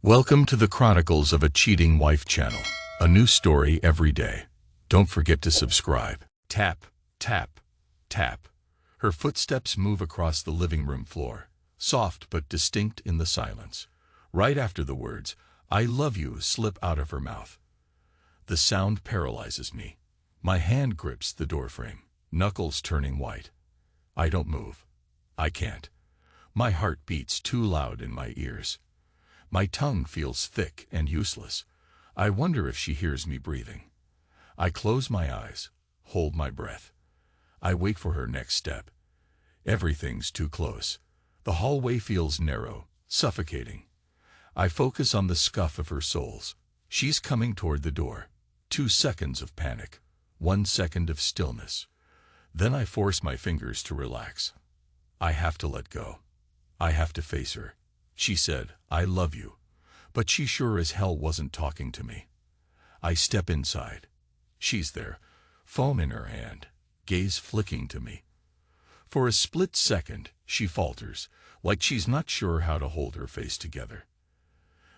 Welcome to the Chronicles of a Cheating Wife channel. A new story every day. Don't forget to subscribe. Tap, tap, tap. Her footsteps move across the living room floor, soft but distinct in the silence. Right after the words, "I love you," slip out of her mouth. The sound paralyzes me. My hand grips the doorframe, knuckles turning white. I don't move. I can't. My heart beats too loud in my ears. My tongue feels thick and useless. I wonder if she hears me breathing. I close my eyes, hold my breath. I wait for her next step. Everything's too close. The hallway feels narrow, suffocating. I focus on the scuff of her soles. She's coming toward the door. 2 seconds of panic. 1 second of stillness. Then I force my fingers to relax. I have to let go. I have to face her. She said, "I love you," but she sure as hell wasn't talking to me. I step inside. She's there, phone in her hand, gaze flicking to me. For a split second, she falters, like she's not sure how to hold her face together.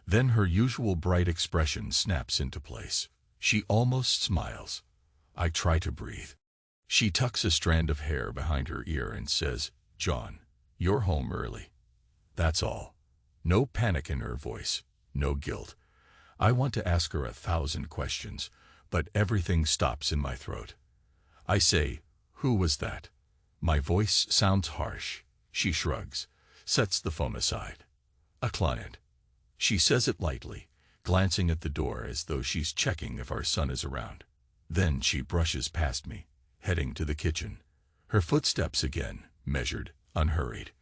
Then her usual bright expression snaps into place. She almost smiles. I try to breathe. She tucks a strand of hair behind her ear and says, "John, you're home early." That's all. No panic in her voice, no guilt. I want to ask her 1,000 questions, but everything stops in my throat. I say, "Who was that?" My voice sounds harsh. She shrugs, sets the phone aside. "A client." She says it lightly, glancing at the door as though she's checking if our son is around. Then she brushes past me, heading to the kitchen. Her footsteps again, measured, unhurried.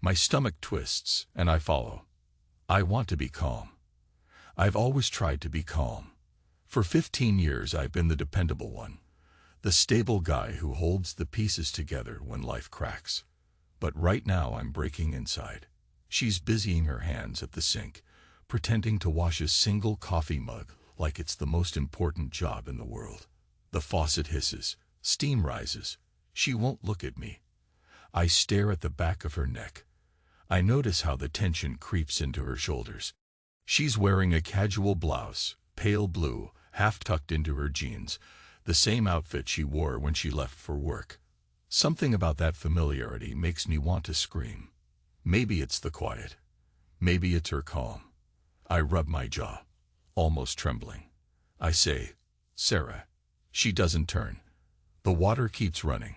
My stomach twists, and I follow. I want to be calm. I've always tried to be calm. For 15 years I've been the dependable one, the stable guy who holds the pieces together when life cracks. But right now I'm breaking inside. She's busying her hands at the sink, pretending to wash a single coffee mug like it's the most important job in the world. The faucet hisses, steam rises. She won't look at me. I stare at the back of her neck. I notice how the tension creeps into her shoulders. She's wearing a casual blouse, pale blue, half tucked into her jeans, the same outfit she wore when she left for work. Something about that familiarity makes me want to scream. Maybe it's the quiet. Maybe it's her calm. I rub my jaw, almost trembling. I say, "Sarah." She doesn't turn. The water keeps running.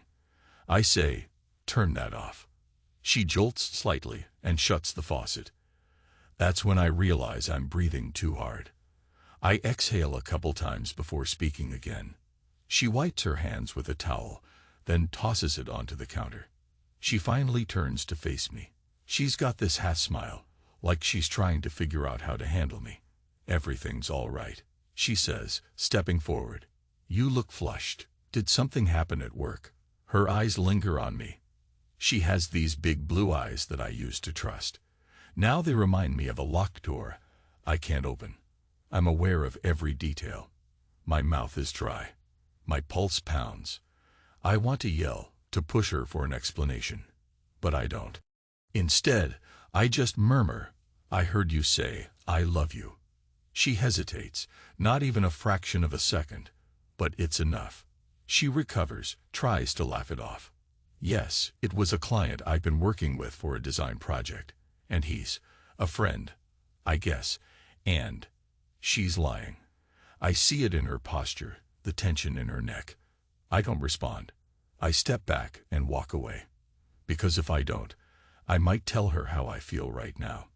I say, "Turn that off." She jolts slightly and shuts the faucet. That's when I realize I'm breathing too hard. I exhale a couple times before speaking again. She wipes her hands with a towel, then tosses it onto the counter. She finally turns to face me. She's got this half smile, like she's trying to figure out how to handle me. "Everything's all right," she says, stepping forward. "You look flushed. Did something happen at work?" Her eyes linger on me. She has these big blue eyes that I used to trust. Now they remind me of a locked door I can't open. I'm aware of every detail. My mouth is dry. My pulse pounds. I want to yell, to push her for an explanation. But I don't. Instead, I just murmur, "I heard you say, 'I love you.'" She hesitates, not even a fraction of a second. But it's enough. She recovers, tries to laugh it off. "Yes, it was a client I've been working with for a design project. And he's a friend, I guess. And..." She's lying. I see it in her posture, the tension in her neck. I don't respond. I step back and walk away. Because if I don't, I might tell her how I feel right now.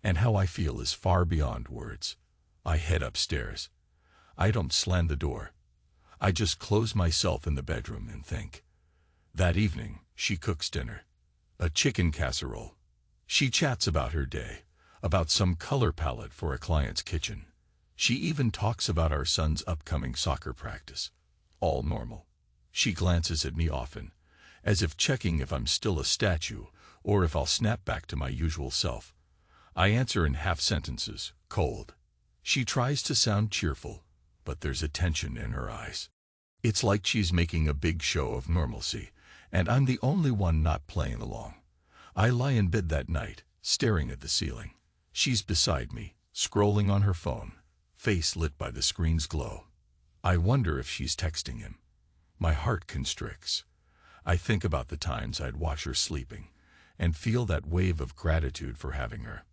And how I feel is far beyond words. I head upstairs. I don't slam the door. I just close myself in the bedroom and think. That evening, she cooks dinner. A chicken casserole. She chats about her day, about some color palette for a client's kitchen. She even talks about our son's upcoming soccer practice. All normal. She glances at me often, as if checking if I'm still a statue or if I'll snap back to my usual self. I answer in half sentences, cold. She tries to sound cheerful, but there's a tension in her eyes. It's like she's making a big show of normalcy, and I'm the only one not playing along. I lie in bed that night, staring at the ceiling. She's beside me, scrolling on her phone, face lit by the screen's glow. I wonder if she's texting him. My heart constricts. I think about the times I'd watch her sleeping and feel that wave of gratitude for having her.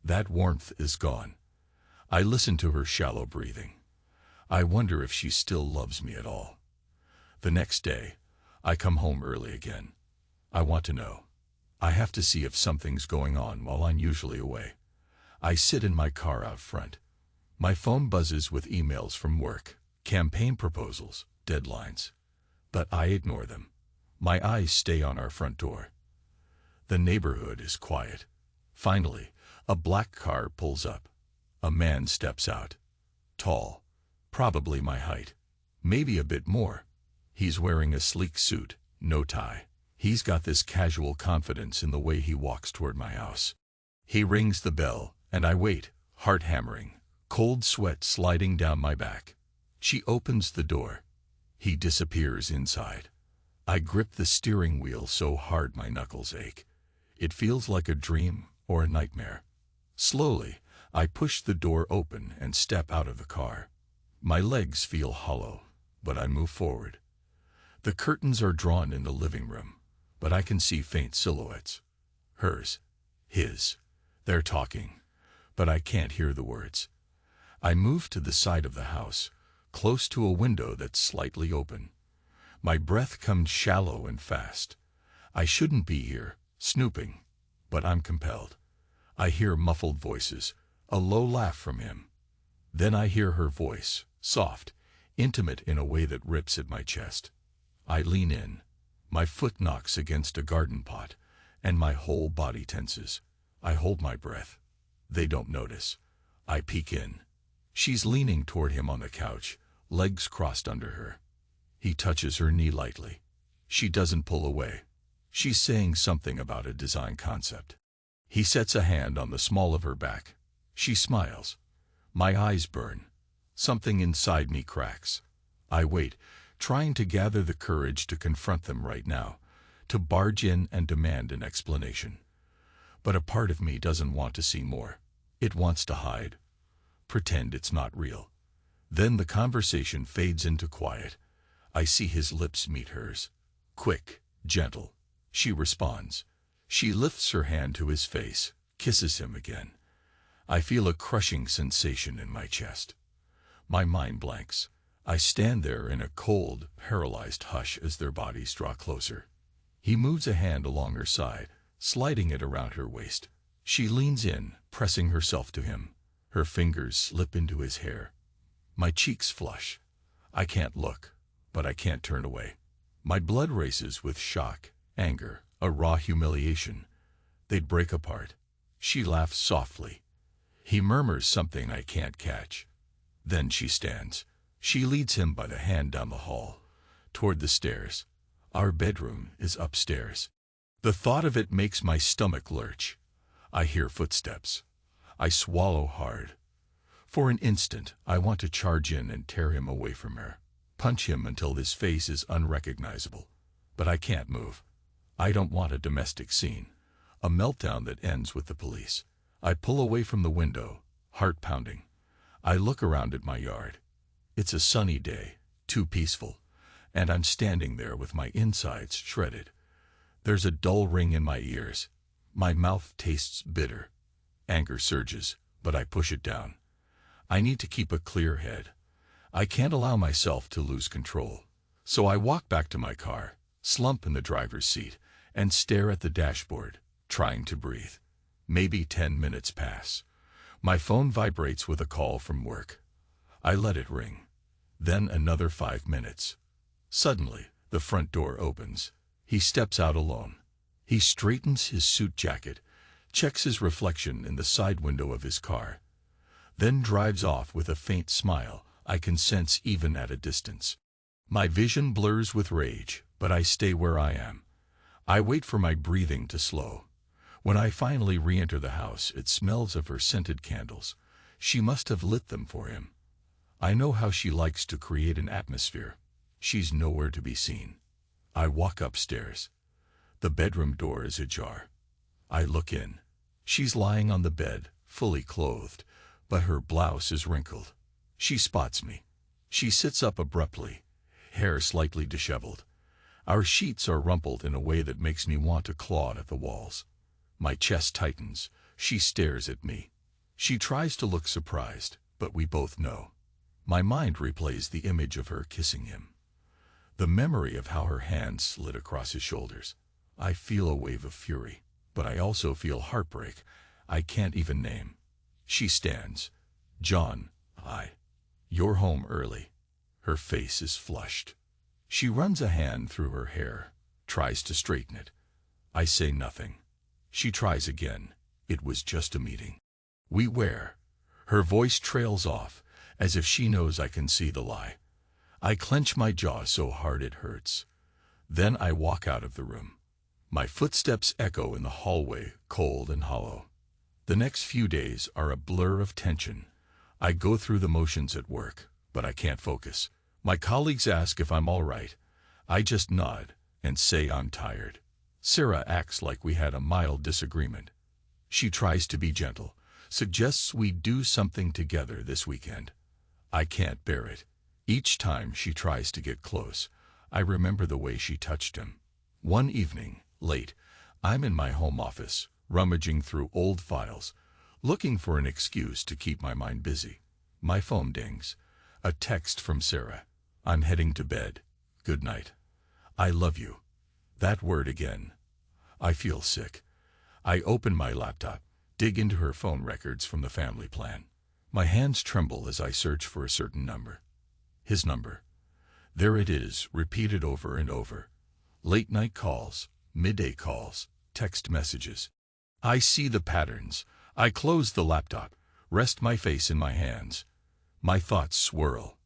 That warmth is gone. I listen to her shallow breathing. I wonder if she still loves me at all. The next day, I come home early again. I want to know. I have to see if something's going on while I'm usually away. I sit in my car out front. My phone buzzes with emails from work, campaign proposals, deadlines. But I ignore them. My eyes stay on our front door. The neighborhood is quiet. Finally, a black car pulls up. A man steps out. Tall, probably my height, maybe a bit more. He's wearing a sleek suit, no tie. He's got this casual confidence in the way he walks toward my house. He rings the bell, and I wait, heart hammering, cold sweat sliding down my back. She opens the door. He disappears inside. I grip the steering wheel so hard my knuckles ache. It feels like a dream or a nightmare. Slowly, I push the door open and step out of the car. My legs feel hollow, but I move forward. The curtains are drawn in the living room, but I can see faint silhouettes. Hers, his. They're talking, but I can't hear the words. I move to the side of the house, close to a window that's slightly open. My breath comes shallow and fast. I shouldn't be here, snooping, but I'm compelled. I hear muffled voices, a low laugh from him. Then I hear her voice, soft, intimate in a way that rips at my chest. I lean in. My foot knocks against a garden pot, and my whole body tenses. I hold my breath. They don't notice. I peek in. She's leaning toward him on the couch, legs crossed under her. He touches her knee lightly. She doesn't pull away. She's saying something about a design concept. He sets a hand on the small of her back. She smiles. My eyes burn. Something inside me cracks. I wait, trying to gather the courage to confront them right now, to barge in and demand an explanation. But a part of me doesn't want to see more. It wants to hide. Pretend it's not real. Then the conversation fades into quiet. I see his lips meet hers. Quick, gentle. She responds. She lifts her hand to his face, kisses him again. I feel a crushing sensation in my chest. My mind blanks. I stand there in a cold, paralyzed hush as their bodies draw closer. He moves a hand along her side, sliding it around her waist. She leans in, pressing herself to him. Her fingers slip into his hair. My cheeks flush. I can't look, but I can't turn away. My blood races with shock, anger, a raw humiliation. They'd break apart. She laughs softly. He murmurs something I can't catch. Then she stands. She leads him by the hand down the hall, toward the stairs. Our bedroom is upstairs. The thought of it makes my stomach lurch. I hear footsteps. I swallow hard. For an instant, I want to charge in and tear him away from her, punch him until his face is unrecognizable. But I can't move. I don't want a domestic scene, a meltdown that ends with the police. I pull away from the window, heart pounding. I look around at my yard. It's a sunny day, too peaceful, and I'm standing there with my insides shredded. There's a dull ring in my ears. My mouth tastes bitter. Anger surges, but I push it down. I need to keep a clear head. I can't allow myself to lose control. So I walk back to my car, slump in the driver's seat, and stare at the dashboard, trying to breathe. Maybe 10 minutes pass. My phone vibrates with a call from work. I let it ring. Then another 5 minutes. Suddenly, the front door opens. He steps out alone. He straightens his suit jacket, checks his reflection in the side window of his car, then drives off with a faint smile I can sense even at a distance. My vision blurs with rage, but I stay where I am. I wait for my breathing to slow. When I finally re-enter the house, it smells of her scented candles. She must have lit them for him. I know how she likes to create an atmosphere. She's nowhere to be seen. I walk upstairs. The bedroom door is ajar. I look in. She's lying on the bed, fully clothed, but her blouse is wrinkled. She spots me. She sits up abruptly, hair slightly disheveled. Our sheets are rumpled in a way that makes me want to claw at the walls. My chest tightens. She stares at me. She tries to look surprised, but we both know. My mind replays the image of her kissing him. The memory of how her hand slid across his shoulders. I feel a wave of fury, but I also feel heartbreak I can't even name. She stands. John, you're home early. Her face is flushed. She runs a hand through her hair, tries to straighten it. I say nothing. She tries again. It was just a meeting. We wear. Her voice trails off, as if she knows I can see the lie. I clench my jaw so hard it hurts. Then I walk out of the room. My footsteps echo in the hallway, cold and hollow. The next few days are a blur of tension. I go through the motions at work, but I can't focus. My colleagues ask if I'm all right. I just nod and say I'm tired. Sarah acts like we had a mild disagreement. She tries to be gentle, suggests we do something together this weekend. I can't bear it. Each time she tries to get close, I remember the way she touched him. One evening, late, I'm in my home office, rummaging through old files, looking for an excuse to keep my mind busy. My phone dings. A text from Sarah. I'm heading to bed. Good night. I love you. That word again. I feel sick. I open my laptop, dig into her phone records from the family plan. My hands tremble as I search for a certain number. His number. There it is, repeated over and over. Late night calls, midday calls, text messages. I see the patterns. I close the laptop, rest my face in my hands. My thoughts swirl.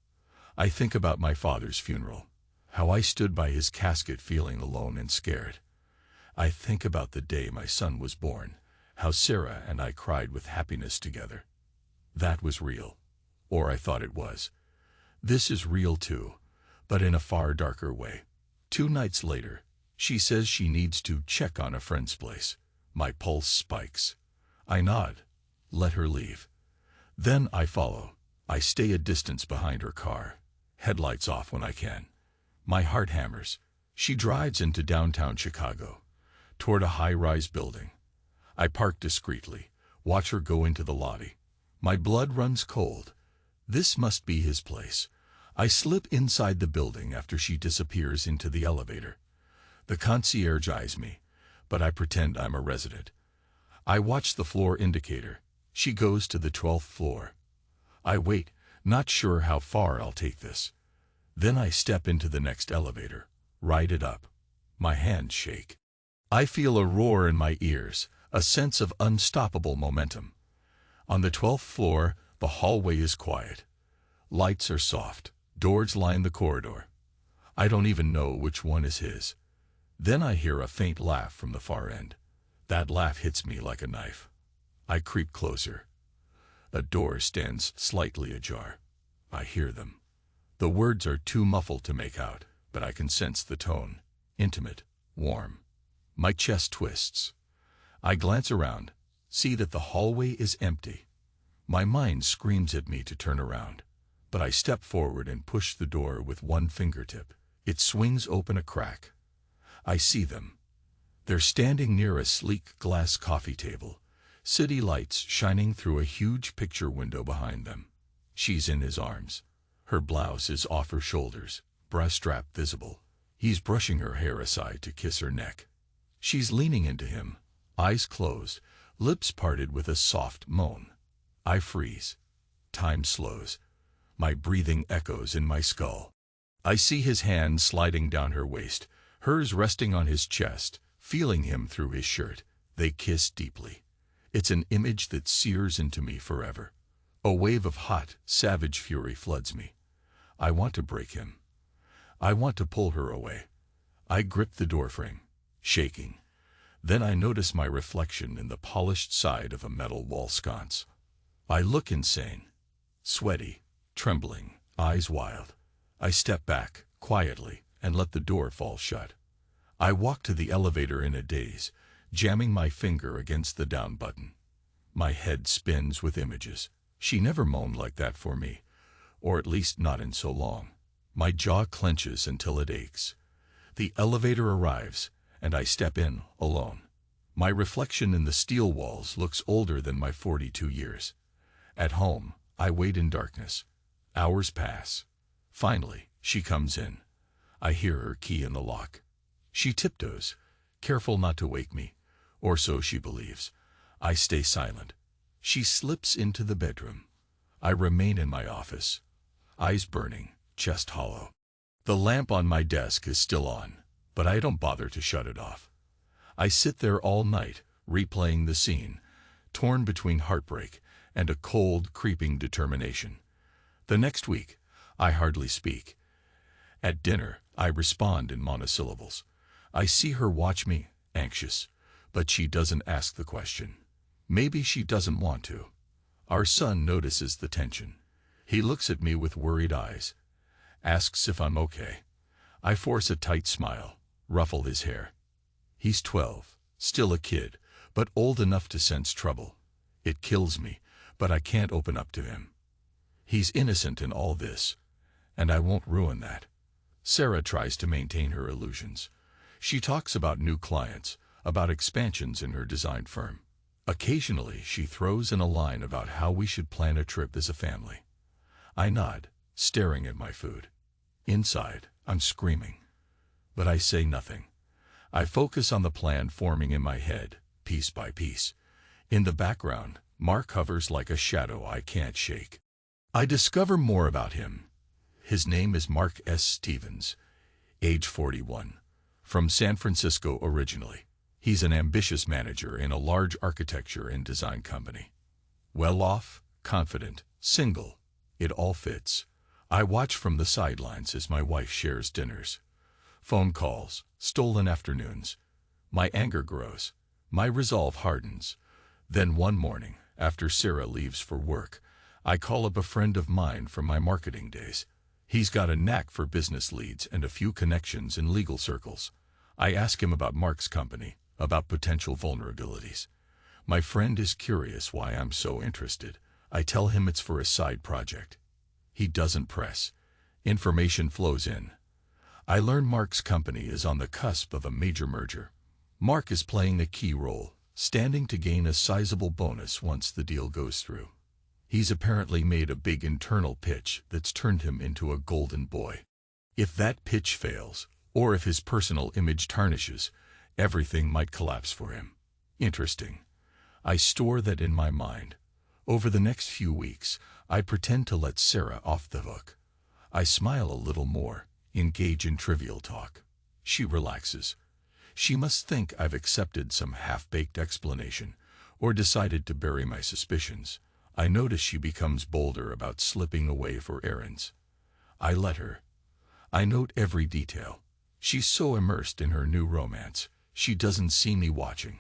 I think about my father's funeral, how I stood by his casket feeling alone and scared. I think about the day my son was born, how Sarah and I cried with happiness together. That was real. Or I thought it was. This is real too, but in a far darker way. 2 nights later, she says she needs to check on a friend's place. My pulse spikes. I nod. Let her leave. Then I follow. I stay a distance behind her car, headlights off when I can. My heart hammers. She drives into downtown Chicago, toward a high-rise building. I park discreetly, watch her go into the lobby. My blood runs cold. This must be his place. I slip inside the building after she disappears into the elevator. The concierge eyes me, but I pretend I'm a resident. I watch the floor indicator. She goes to the 12th floor. I wait, not sure how far I'll take this. Then I step into the next elevator, ride it up. My hands shake. I feel a roar in my ears, a sense of unstoppable momentum. On the 12th floor, the hallway is quiet. Lights are soft. Doors line the corridor. I don't even know which one is his. Then I hear a faint laugh from the far end. That laugh hits me like a knife. I creep closer. A door stands slightly ajar. I hear them. The words are too muffled to make out, but I can sense the tone. Intimate, warm. My chest twists. I glance around, see that the hallway is empty. My mind screams at me to turn around, but I step forward and push the door with one fingertip. It swings open a crack. I see them. They're standing near a sleek glass coffee table, city lights shining through a huge picture window behind them. She's in his arms. Her blouse is off her shoulders, breast strap visible. He's brushing her hair aside to kiss her neck. She's leaning into him, eyes closed, lips parted with a soft moan. I freeze. Time slows. My breathing echoes in my skull. I see his hand sliding down her waist, hers resting on his chest, feeling him through his shirt. They kiss deeply. It's an image that sears into me forever. A wave of hot, savage fury floods me. I want to break him. I want to pull her away. I grip the doorframe, shaking. Then I notice my reflection in the polished side of a metal wall sconce. I look insane, sweaty, trembling, eyes wild. I step back, quietly, and let the door fall shut. I walk to the elevator in a daze, jamming my finger against the down button. My head spins with images. She never moaned like that for me, or at least not in so long. My jaw clenches until it aches. The elevator arrives, and I step in, alone. My reflection in the steel walls looks older than my 42 years. At home, I wait in darkness. Hours pass. Finally, she comes in. I hear her key in the lock. She tiptoes, careful not to wake me, or so she believes. I stay silent. She slips into the bedroom. I remain in my office, eyes burning, chest hollow. The lamp on my desk is still on, but I don't bother to shut it off. I sit there all night, replaying the scene, torn between heartbreak and a cold, creeping determination. The next week, I hardly speak. At dinner, I respond in monosyllables. I see her watch me, anxious, but she doesn't ask the question. Maybe she doesn't want to. Our son notices the tension. He looks at me with worried eyes, asks if I'm okay. I force a tight smile, ruffle his hair. He's 12, still a kid, but old enough to sense trouble. It kills me, but I can't open up to him. He's innocent in all this, and I won't ruin that. Sarah tries to maintain her illusions. She talks about new clients, about expansions in her design firm. Occasionally, she throws in a line about how we should plan a trip as a family. I nod, staring at my food. Inside, I'm screaming. But I say nothing. I focus on the plan forming in my head, piece by piece. In the background, Mark hovers like a shadow I can't shake. I discover more about him. His name is Mark S. Stevens, age 41, from San Francisco originally. He's an ambitious manager in a large architecture and design company. Well off, confident, single. It all fits. I watch from the sidelines as my wife shares dinners. Phone calls, stolen afternoons. My anger grows. My resolve hardens. Then one morning, after Sarah leaves for work, I call up a friend of mine from my marketing days. He's got a knack for business leads and a few connections in legal circles. I ask him about Mark's company, about potential vulnerabilities. My friend is curious why I'm so interested. I tell him it's for a side project. He doesn't press. Information flows in. I learn Mark's company is on the cusp of a major merger. Mark is playing a key role, standing to gain a sizable bonus once the deal goes through. He's apparently made a big internal pitch that's turned him into a golden boy. If that pitch fails, or if his personal image tarnishes, everything might collapse for him. Interesting. I store that in my mind. Over the next few weeks, I pretend to let Sarah off the hook. I smile a little more, engage in trivial talk. She relaxes. She must think I've accepted some half-baked explanation, or decided to bury my suspicions. I notice she becomes bolder about slipping away for errands. I let her. I note every detail. She's so immersed in her new romance, she doesn't see me watching.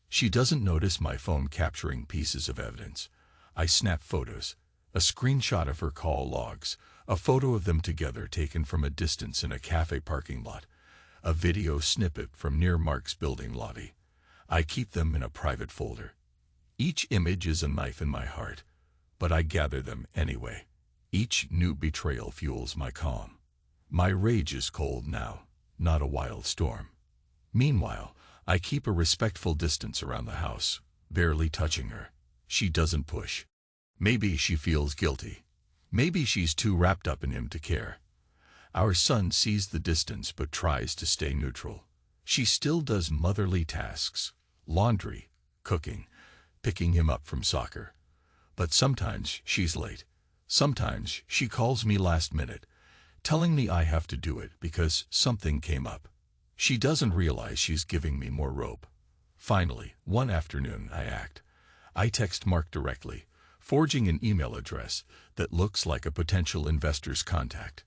She doesn't notice my phone capturing pieces of evidence. I snap photos, a screenshot of her call logs, a photo of them together taken from a distance in a cafe parking lot, a video snippet from near Mark's building lobby. I keep them in a private folder. Each image is a knife in my heart, but I gather them anyway. Each new betrayal fuels my calm. My rage is cold now, not a wild storm. Meanwhile, I keep a respectful distance around the house, barely touching her. She doesn't push. Maybe she feels guilty. Maybe she's too wrapped up in him to care. Our son sees the distance but tries to stay neutral. She still does motherly tasks, laundry, cooking, picking him up from soccer. But sometimes she's late. Sometimes she calls me last minute, telling me I have to do it because something came up. She doesn't realize she's giving me more rope. Finally, one afternoon I act. I text Mark directly, forging an email address that looks like a potential investor's contact.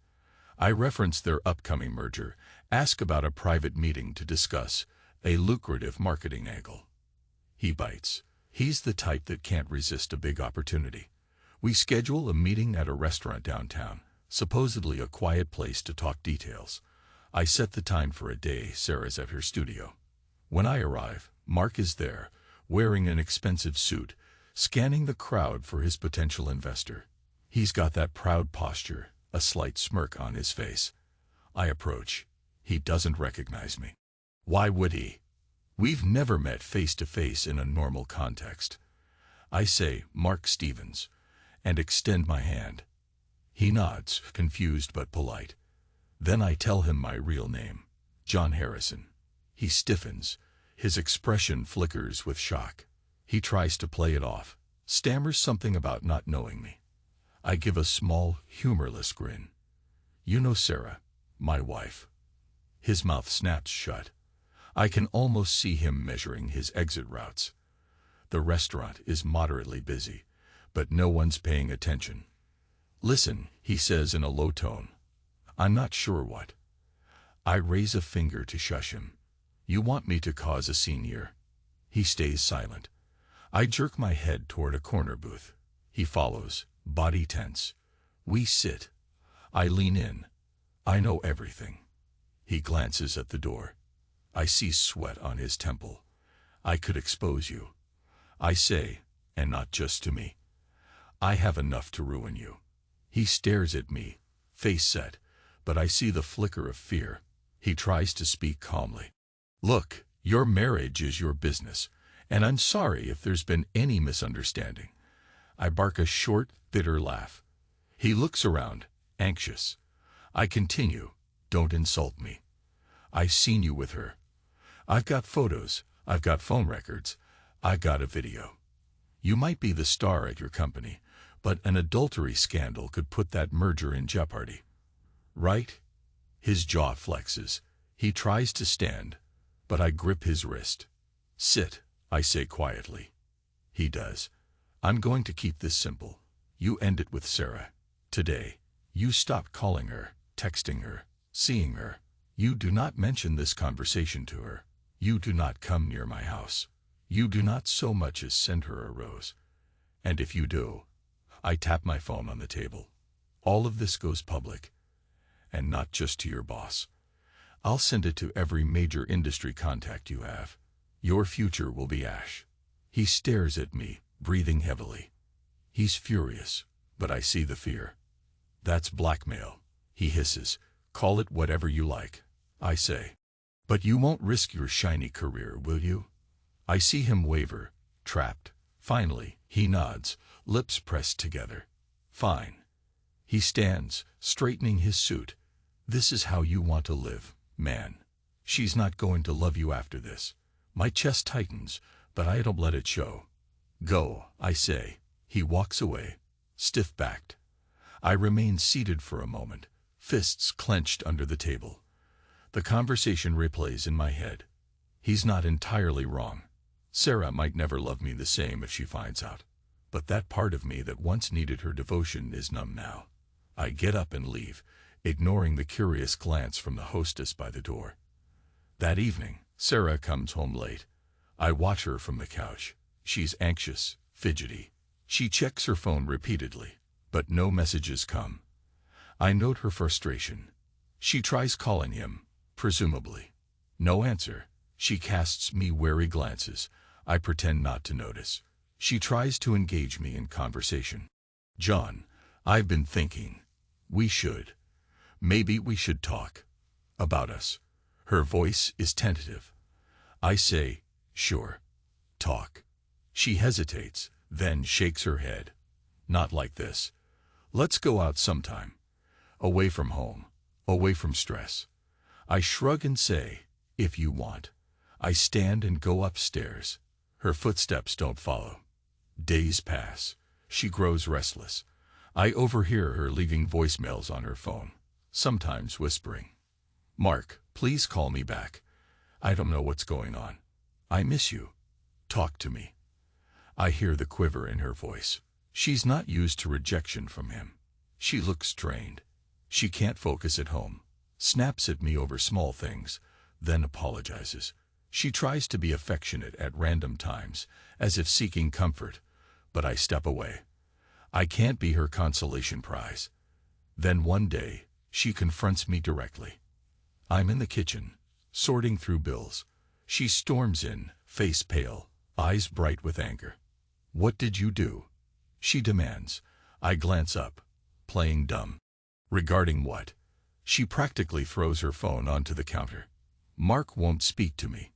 I reference their upcoming merger, ask about a private meeting to discuss a lucrative marketing angle. He bites. He's the type that can't resist a big opportunity. We schedule a meeting at a restaurant downtown, supposedly a quiet place to talk details. I set the time for a day. Sarah's at her studio. When I arrive, Mark is there, wearing an expensive suit, scanning the crowd for his potential investor. He's got that proud posture, a slight smirk on his face. I approach. He doesn't recognize me. Why would he? We've never met face to face in a normal context. I say, Mark Stevens, and extend my hand. He nods, confused but polite. Then I tell him my real name, John Harrison. He stiffens. His expression flickers with shock. He tries to play it off, stammers something about not knowing me. I give a small, humorless grin. You know Sarah, my wife. His mouth snaps shut. I can almost see him measuring his exit routes. The restaurant is moderately busy, but no one's paying attention. Listen, he says in a low tone. I'm not sure what. I raise a finger to shush him. You want me to cause a scene here? He stays silent. I jerk my head toward a corner booth. He follows, body tense. We sit. I lean in. I know everything. He glances at the door. I see sweat on his temple. I could expose you. I say, and not just to me. I have enough to ruin you. He stares at me, face set, but I see the flicker of fear. He tries to speak calmly. Look, your marriage is your business, and I'm sorry if there's been any misunderstanding. I bark a short, bitter laugh. He looks around, anxious. I continue, don't insult me. I've seen you with her. I've got photos, I've got phone records, I've got a video. You might be the star at your company, but an adultery scandal could put that merger in jeopardy. Right? His jaw flexes. He tries to stand, but I grip his wrist. Sit, I say quietly. He does. I'm going to keep this simple. You end it with Sarah. Today, you stop calling her, texting her, seeing her. You do not mention this conversation to her. You do not come near my house. You do not so much as send her a rose. And if you do, I tap my phone on the table. All of this goes public. And not just to your boss. I'll send it to every major industry contact you have. Your future will be ash. He stares at me, breathing heavily. He's furious, but I see the fear. That's blackmail, he hisses. Call it whatever you like, I say. But you won't risk your shiny career, will you? I see him waver, trapped. Finally, he nods, lips pressed together. Fine. He stands, straightening his suit. This is how you want to live, man. She's not going to love you after this. My chest tightens, but I don't let it show. Go, I say. He walks away, stiff-backed. I remain seated for a moment, fists clenched under the table. The conversation replays in my head. He's not entirely wrong. Sarah might never love me the same if she finds out. But that part of me that once needed her devotion is numb now. I get up and leave, ignoring the curious glance from the hostess by the door. That evening, Sarah comes home late. I watch her from the couch. She's anxious, fidgety. She checks her phone repeatedly, but no messages come. I note her frustration. She tries calling him, presumably. No answer. She casts me wary glances. I pretend not to notice. She tries to engage me in conversation. John, I've been thinking. Maybe we should talk. About us. Her voice is tentative. I say, sure. Talk. She hesitates, then shakes her head. Not like this. Let's go out sometime. Away from home. Away from stress. I shrug and say, if you want. I stand and go upstairs. Her footsteps don't follow. Days pass. She grows restless. I overhear her leaving voicemails on her phone, sometimes whispering. Mark, please call me back. I don't know what's going on. I miss you. Talk to me. I hear the quiver in her voice. She's not used to rejection from him. She looks strained. She can't focus at home. Snaps at me over small things, then apologizes. She tries to be affectionate at random times, as if seeking comfort, but I step away. I can't be her consolation prize. Then one day, she confronts me directly. I'm in the kitchen, sorting through bills. She storms in, face pale, eyes bright with anger. What did you do? She demands. I glance up, playing dumb. Regarding what? She practically throws her phone onto the counter. Mark won't speak to me.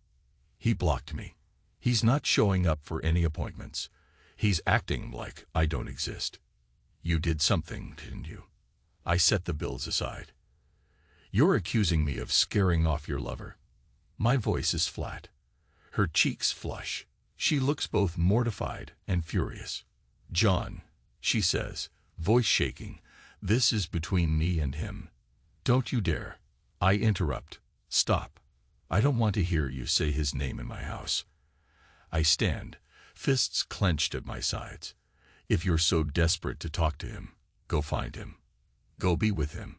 He blocked me. He's not showing up for any appointments. He's acting like I don't exist. You did something, didn't you? I set the bills aside. You're accusing me of scaring off your lover. My voice is flat. Her cheeks flush. She looks both mortified and furious. John, she says, voice shaking, this is between me and him. Don't you dare. I interrupt. Stop. I don't want to hear you say his name in my house. I stand, fists clenched at my sides. If you're so desperate to talk to him, go find him. Go be with him.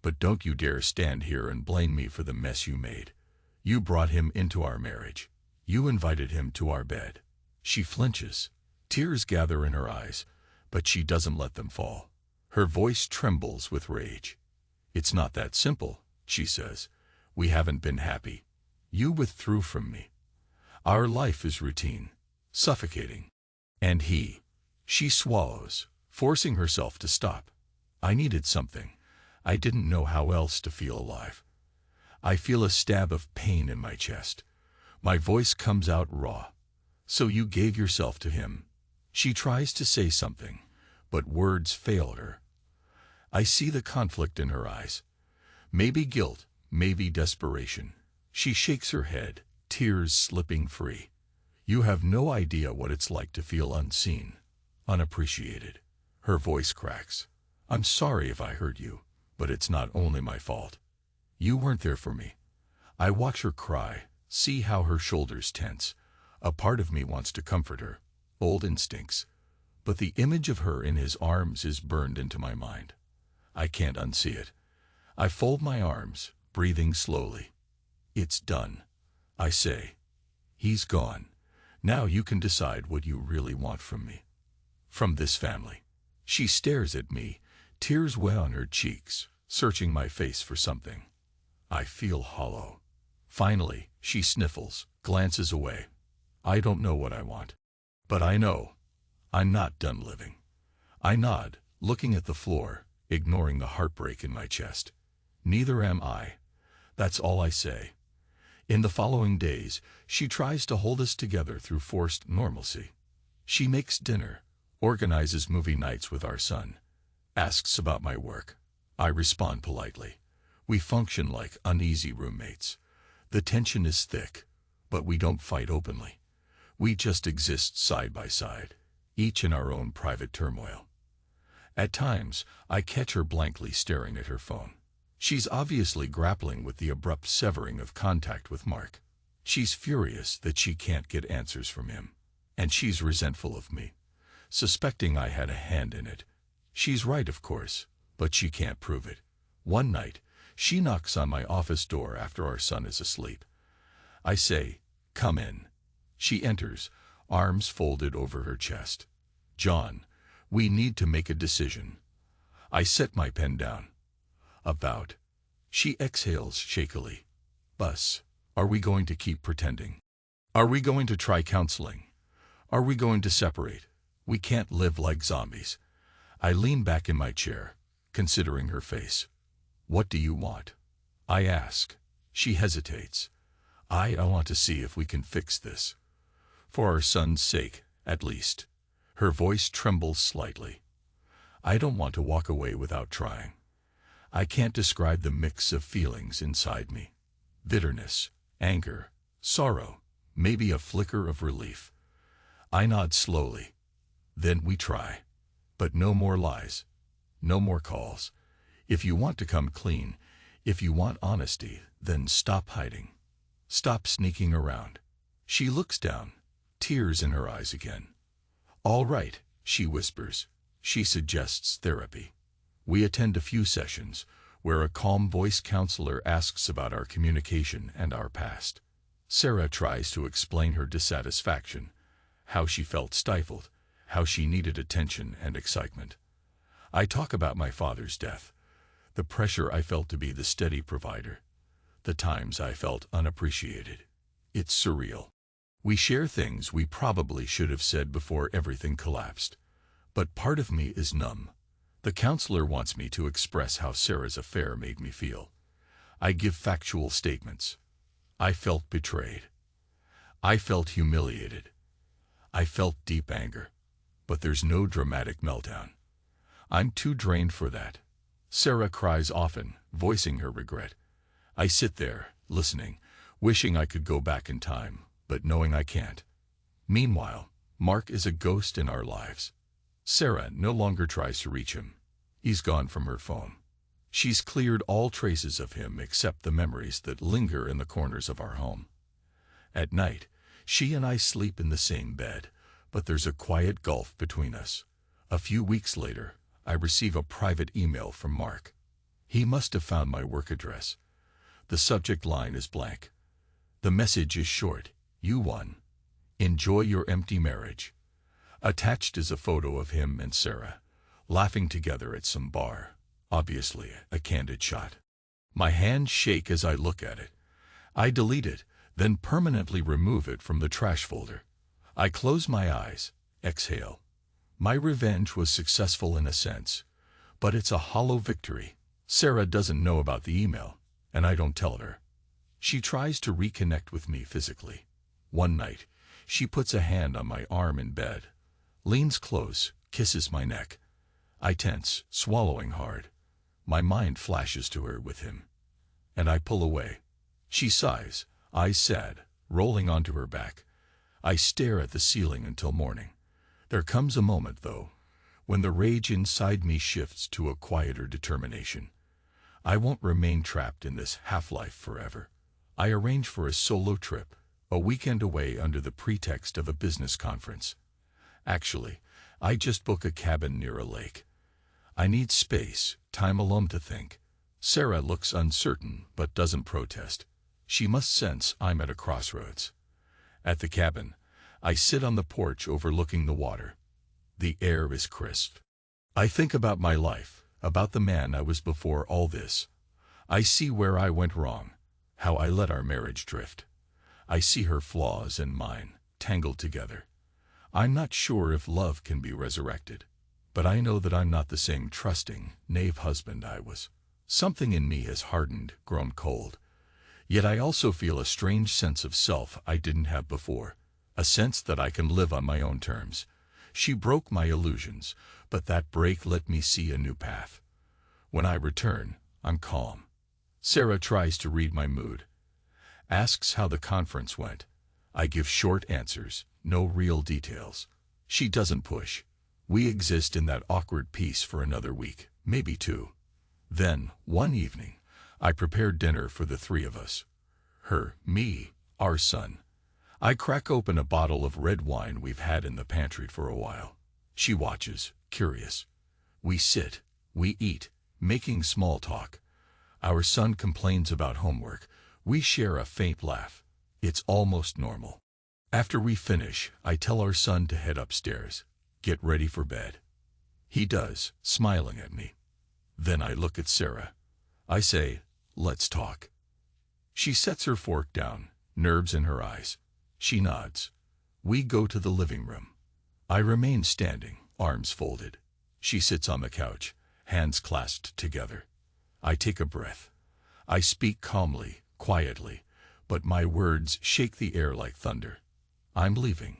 But don't you dare stand here and blame me for the mess you made. You brought him into our marriage. You invited him to our bed. She flinches. Tears gather in her eyes, but she doesn't let them fall. Her voice trembles with rage. It's not that simple, she says. We haven't been happy. You withdrew from me. Our life is routine, suffocating. And she swallows, forcing herself to stop. I needed something. I didn't know how else to feel alive. I feel a stab of pain in my chest. My voice comes out raw. So you gave yourself to him. She tries to say something, but words fail her. I see the conflict in her eyes. Maybe guilt, maybe desperation. She shakes her head, tears slipping free. You have no idea what it's like to feel unseen, unappreciated. Her voice cracks. I'm sorry if I hurt you, but it's not only my fault. You weren't there for me. I watch her cry, see how her shoulders tense. A part of me wants to comfort her, old instincts. But the image of her in his arms is burned into my mind. I can't unsee it. I fold my arms, breathing slowly. It's done, I say. He's gone. Now you can decide what you really want from me. From this family. She stares at me, tears wet on her cheeks, searching my face for something. I feel hollow. Finally, she sniffles, glances away. I don't know what I want. But I know. I'm not done living. I nod, looking at the floor, ignoring the heartbreak in my chest. Neither am I. That's all I say. In the following days, she tries to hold us together through forced normalcy. She makes dinner, organizes movie nights with our son, asks about my work. I respond politely. We function like uneasy roommates. The tension is thick, but we don't fight openly. We just exist side by side, each in our own private turmoil. At times, I catch her blankly staring at her phone. She's obviously grappling with the abrupt severing of contact with Mark. She's furious that she can't get answers from him. And she's resentful of me, suspecting I had a hand in it. She's right, of course, but she can't prove it. One night, she knocks on my office door after our son is asleep. I say, "Come in." She enters, arms folded over her chest. "John, we need to make a decision." I set my pen down. "About." She exhales shakily. "Bus, are we going to keep pretending? Are we going to try counseling? Are we going to separate? We can't live like zombies." I lean back in my chair, considering her face. "What do you want?" I ask. She hesitates. I want to see if we can fix this. For our son's sake, at least." Her voice trembles slightly. "I don't want to walk away without trying. I can't describe the mix of feelings inside me. Bitterness, anger, sorrow, maybe a flicker of relief." I nod slowly. "Then we try. But no more lies. No more calls. If you want to come clean, if you want honesty, then stop hiding. Stop sneaking around." She looks down, tears in her eyes again. "All right," she whispers. She suggests therapy. We attend a few sessions, where a calm voice counselor asks about our communication and our past. Sarah tries to explain her dissatisfaction, how she felt stifled, how she needed attention and excitement. I talk about my father's death, the pressure I felt to be the steady provider, the times I felt unappreciated. It's surreal. We share things we probably should have said before everything collapsed. But part of me is numb. The counselor wants me to express how Sarah's affair made me feel. I give factual statements. I felt betrayed. I felt humiliated. I felt deep anger. But there's no dramatic meltdown. I'm too drained for that. Sarah cries often, voicing her regret. I sit there, listening, wishing I could go back in time, but knowing I can't. Meanwhile, Mark is a ghost in our lives. Sarah no longer tries to reach him. He's gone from her phone. She's cleared all traces of him except the memories that linger in the corners of our home. At night, she and I sleep in the same bed, but there's a quiet gulf between us. A few weeks later, I receive a private email from Mark. He must have found my work address. The subject line is blank. The message is short. You won. Enjoy your empty marriage. Attached is a photo of him and Sarah, laughing together at some bar. Obviously, a candid shot. My hands shake as I look at it. I delete it, then permanently remove it from the trash folder. I close my eyes, exhale. My revenge was successful in a sense, but it's a hollow victory. Sarah doesn't know about the email, and I don't tell her. She tries to reconnect with me physically. One night, she puts a hand on my arm in bed, leans close, kisses my neck. I tense, swallowing hard. My mind flashes to her with him, and I pull away. She sighs, eyes sad, rolling onto her back. I stare at the ceiling until morning. There comes a moment, though, when the rage inside me shifts to a quieter determination. I won't remain trapped in this half-life forever. I arrange for a solo trip, a weekend away under the pretext of a business conference. Actually, I just book a cabin near a lake. I need space, time alone to think. Sarah looks uncertain but doesn't protest. She must sense I'm at a crossroads. At the cabin, I sit on the porch overlooking the water. The air is crisp. I think about my life, about the man I was before all this. I see where I went wrong, how I let our marriage drift. I see her flaws and mine, tangled together. I'm not sure if love can be resurrected, but I know that I'm not the same trusting, naive husband I was. Something in me has hardened, grown cold. Yet I also feel a strange sense of self I didn't have before, a sense that I can live on my own terms. She broke my illusions, but that break let me see a new path. When I return, I'm calm. Sarah tries to read my mood, asks how the conference went. I give short answers, no real details. She doesn't push. We exist in that awkward peace for another week, maybe two. Then, one evening, I prepare dinner for the three of us. Her, me, our son. I crack open a bottle of red wine we've had in the pantry for a while. She watches, curious. We sit, we eat, making small talk. Our son complains about homework. We share a faint laugh. It's almost normal. After we finish, I tell our son to head upstairs, get ready for bed. He does, smiling at me. Then I look at Sarah. I say, let's talk. She sets her fork down, nerves in her eyes. She nods. We go to the living room. I remain standing, arms folded. She sits on the couch, hands clasped together. I take a breath. I speak calmly, quietly, but my words shake the air like thunder. I'm leaving.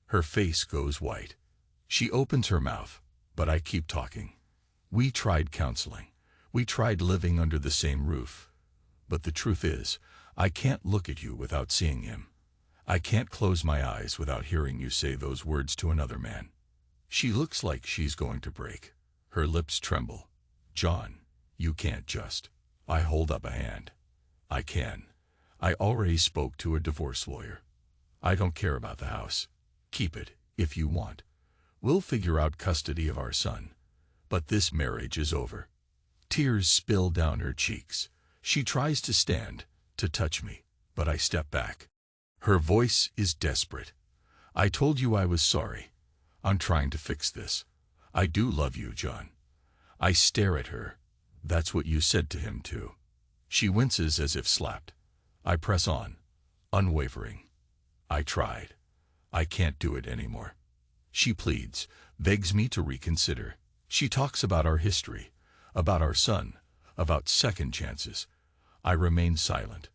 Her face goes white. She opens her mouth, but I keep talking. We tried counseling. We tried living under the same roof. But the truth is, I can't look at you without seeing him. I can't close my eyes without hearing you say those words to another man. She looks like she's going to break. Her lips tremble. John, you can't just. I hold up a hand. I can. I already spoke to a divorce lawyer. I don't care about the house. Keep it, if you want. We'll figure out custody of our son. But this marriage is over. Tears spill down her cheeks. She tries to stand, to touch me, but I step back. Her voice is desperate. I told you I was sorry. I'm trying to fix this. I do love you, John. I stare at her. That's what you said to him, too. She winces as if slapped. I press on, unwavering. I tried. I can't do it anymore. She pleads, begs me to reconsider. She talks about our history, about our son, about second chances. I remain silent.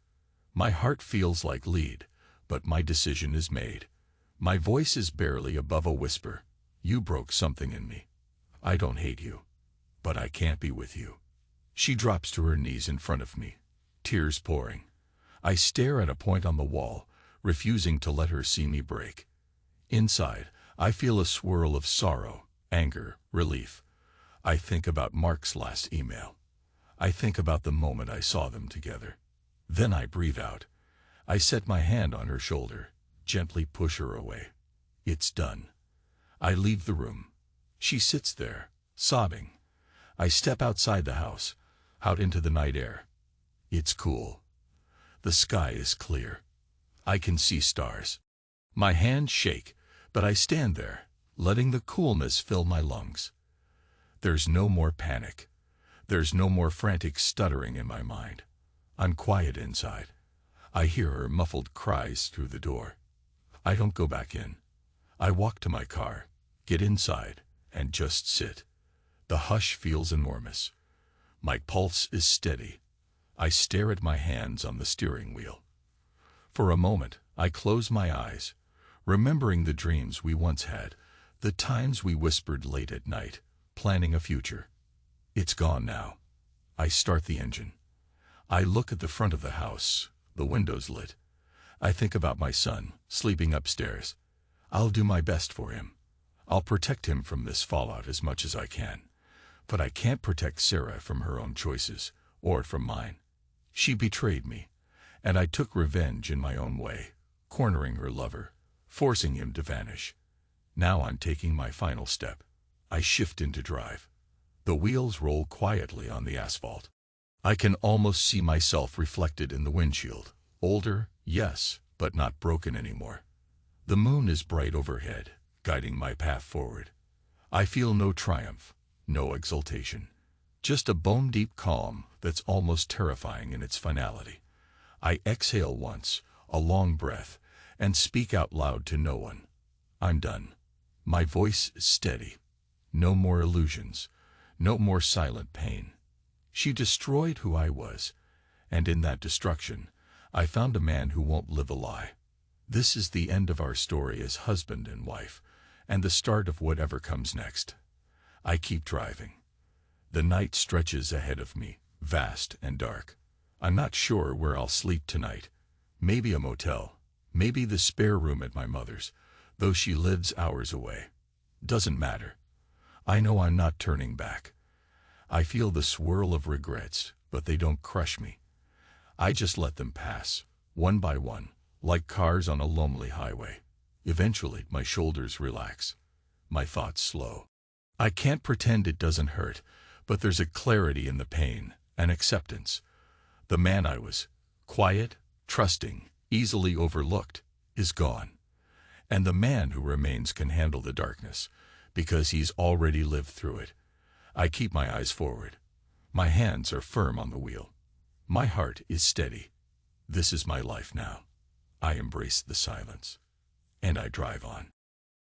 My heart feels like lead, but my decision is made. My voice is barely above a whisper. You broke something in me. I don't hate you, but I can't be with you. She drops to her knees in front of me, tears pouring. I stare at a point on the wall, refusing to let her see me break. Inside, I feel a swirl of sorrow, anger, relief. I think about Mark's last email. I think about the moment I saw them together. Then I breathe out. I set my hand on her shoulder, gently push her away. It's done. I leave the room. She sits there, sobbing. I step outside the house, out into the night air. It's cool. The sky is clear. I can see stars. My hands shake, but I stand there, letting the coolness fill my lungs. There's no more panic. There's no more frantic stuttering in my mind. I'm quiet inside. I hear her muffled cries through the door. I don't go back in. I walk to my car, get inside, and just sit. The hush feels enormous. My pulse is steady. I stare at my hands on the steering wheel. For a moment, I close my eyes, remembering the dreams we once had, the times we whispered late at night, planning a future. It's gone now. I start the engine. I look at the front of the house, the windows lit. I think about my son, sleeping upstairs. I'll do my best for him. I'll protect him from this fallout as much as I can. But I can't protect Sarah from her own choices, or from mine. She betrayed me, and I took revenge in my own way, cornering her lover, forcing him to vanish. Now I'm taking my final step. I shift into drive. The wheels roll quietly on the asphalt. I can almost see myself reflected in the windshield. Older, yes, but not broken anymore. The moon is bright overhead, guiding my path forward. I feel no triumph, no exultation. Just a bone-deep calm that's almost terrifying in its finality. I exhale once, a long breath, and speak out loud to no one. I'm done. My voice is steady. No more illusions. No more silent pain. She destroyed who I was, and in that destruction, I found a man who won't live a lie. This is the end of our story as husband and wife, and the start of whatever comes next. I keep driving. The night stretches ahead of me, vast and dark. I'm not sure where I'll sleep tonight. Maybe a motel, maybe the spare room at my mother's, though she lives hours away. Doesn't matter. I know I'm not turning back. I feel the swirl of regrets, but they don't crush me. I just let them pass, one by one, like cars on a lonely highway. Eventually, my shoulders relax. My thoughts slow. I can't pretend it doesn't hurt, but there's a clarity in the pain, an acceptance. The man I was, quiet, trusting, easily overlooked, is gone. And the man who remains can handle the darkness, because he's already lived through it. I keep my eyes forward. My hands are firm on the wheel. My heart is steady. This is my life now. I embrace the silence, and I drive on.